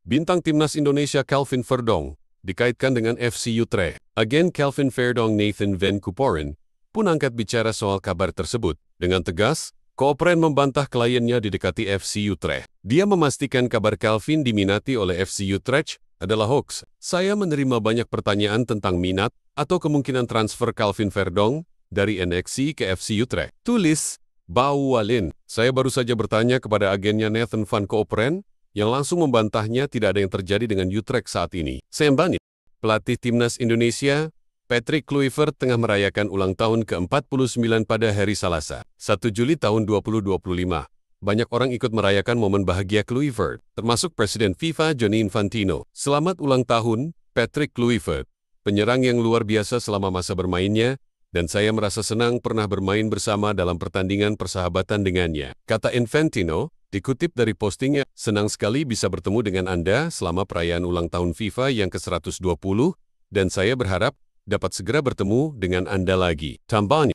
Bintang timnas Indonesia Calvin Verdong dikaitkan dengan FC Utrecht. Agen Calvin Verdong Nathan Van Kuporen pun angkat bicara soal kabar tersebut. Dengan tegas, Kooperen membantah kliennya didekati FC Utrecht. Dia memastikan kabar Calvin diminati oleh FC Utrecht adalah hoax. Saya menerima banyak pertanyaan tentang minat atau kemungkinan transfer Calvin Verdong dari NXT ke FC Utrecht. Tulis Bau Walin. Saya baru saja bertanya kepada agennya Nathan Van Kooperen yang langsung membantahnya tidak ada yang terjadi dengan Utrecht saat ini. Sembani, pelatih timnas Indonesia, Patrick Kluivert tengah merayakan ulang tahun ke-49 pada hari Selasa, 1 Juli tahun 2025. Banyak orang ikut merayakan momen bahagia Kluivert, termasuk Presiden FIFA Gianni Infantino. Selamat ulang tahun, Patrick Kluivert, penyerang yang luar biasa selama masa bermainnya, dan saya merasa senang pernah bermain bersama dalam pertandingan persahabatan dengannya, kata Infantino. Dikutip dari postingnya, senang sekali bisa bertemu dengan Anda selama perayaan ulang tahun FIFA yang ke-120, dan saya berharap dapat segera bertemu dengan Anda lagi. Tambahnya,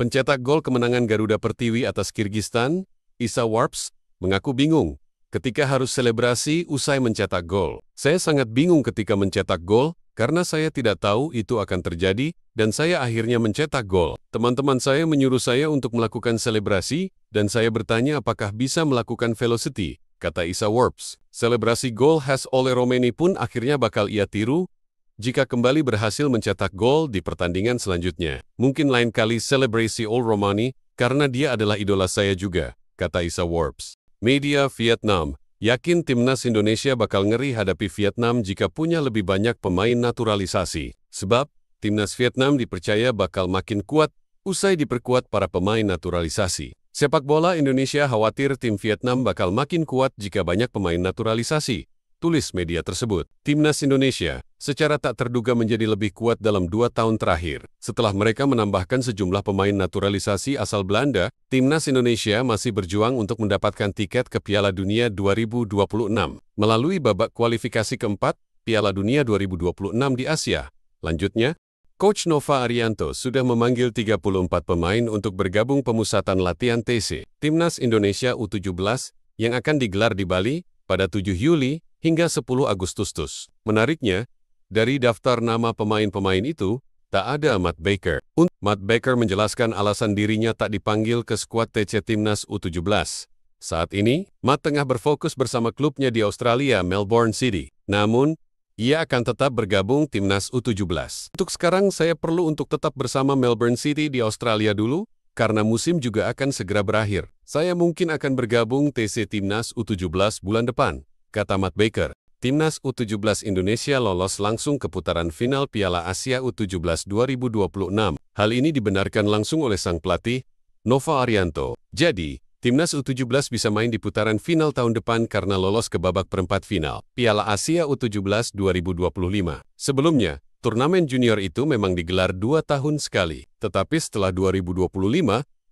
pencetak gol kemenangan Garuda Pertiwi atas Kirgistan, Isa Warps, mengaku bingung ketika harus selebrasi usai mencetak gol. Saya sangat bingung ketika mencetak gol, karena saya tidak tahu itu akan terjadi, dan saya akhirnya mencetak gol. Teman-teman saya menyuruh saya untuk melakukan selebrasi, dan saya bertanya apakah bisa melakukan velocity, kata Isa Warps. Selebrasi gol khas oleh Romeni pun akhirnya bakal ia tiru jika kembali berhasil mencetak gol di pertandingan selanjutnya. Mungkin lain kali selebrasi All Romani, karena dia adalah idola saya juga, kata Isa Warps. Media Vietnam yakin timnas Indonesia bakal ngeri hadapi Vietnam jika punya lebih banyak pemain naturalisasi. Sebab, timnas Vietnam dipercaya bakal makin kuat usai diperkuat para pemain naturalisasi. Sepak bola Indonesia khawatir tim Vietnam bakal makin kuat jika banyak pemain naturalisasi, tulis media tersebut. Timnas Indonesia secara tak terduga menjadi lebih kuat dalam 2 tahun terakhir. Setelah mereka menambahkan sejumlah pemain naturalisasi asal Belanda, timnas Indonesia masih berjuang untuk mendapatkan tiket ke Piala Dunia 2026 melalui babak kualifikasi keempat Piala Dunia 2026 di Asia. Lanjutnya, Coach Nova Arianto sudah memanggil 34 pemain untuk bergabung pemusatan latihan TC Timnas Indonesia U17 yang akan digelar di Bali pada 7 Juli hingga 10 Agustus. Menariknya, dari daftar nama pemain-pemain itu, tak ada Matt Baker. Matt Baker menjelaskan alasan dirinya tak dipanggil ke skuad TC Timnas U17. Saat ini, Matt tengah berfokus bersama klubnya di Australia, Melbourne City. Namun, ia akan tetap bergabung Timnas U17. Untuk sekarang saya perlu untuk tetap bersama Melbourne City di Australia dulu, karena musim juga akan segera berakhir. Saya mungkin akan bergabung TC Timnas U17 bulan depan, kata Matt Baker. Timnas U17 Indonesia lolos langsung ke putaran final Piala Asia U17 2026. Hal ini dibenarkan langsung oleh sang pelatih, Nova Arianto. Jadi, Timnas U17 bisa main di putaran final tahun depan karena lolos ke babak perempat final Piala Asia U17 2025. Sebelumnya, turnamen junior itu memang digelar 2 tahun sekali, tetapi setelah 2025,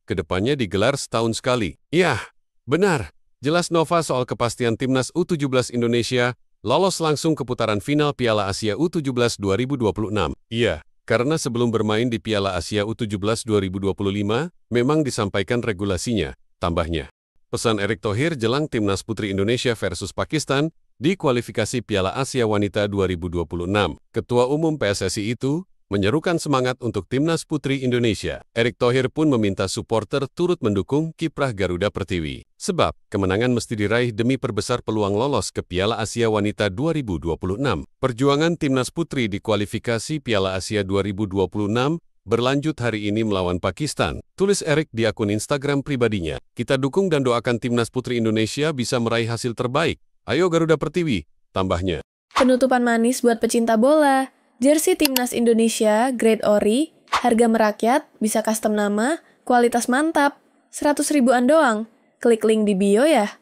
kedepannya digelar setahun sekali. Yah, benar. Jelas Nova soal kepastian Timnas U17 Indonesia lolos langsung ke putaran final Piala Asia U17 2026. Iya, karena sebelum bermain di Piala Asia U17 2025, memang disampaikan regulasinya. Tambahnya, pesan Erick Thohir jelang Timnas Putri Indonesia versus Pakistan di kualifikasi Piala Asia Wanita 2026. Ketua Umum PSSI itu menyerukan semangat untuk Timnas Putri Indonesia. Erick Thohir pun meminta supporter turut mendukung kiprah Garuda Pertiwi. Sebab, kemenangan mesti diraih demi perbesar peluang lolos ke Piala Asia Wanita 2026. Perjuangan Timnas Putri di kualifikasi Piala Asia 2026 berlanjut hari ini melawan Pakistan, tulis Erick di akun Instagram pribadinya. Kita dukung dan doakan Timnas Putri Indonesia bisa meraih hasil terbaik. Ayo Garuda Pertiwi, tambahnya. Penutupan manis buat pecinta bola. Jersey Timnas Indonesia, grade ori, harga merakyat, bisa custom nama, kualitas mantap, 100 ribuan doang. Klik link di bio ya.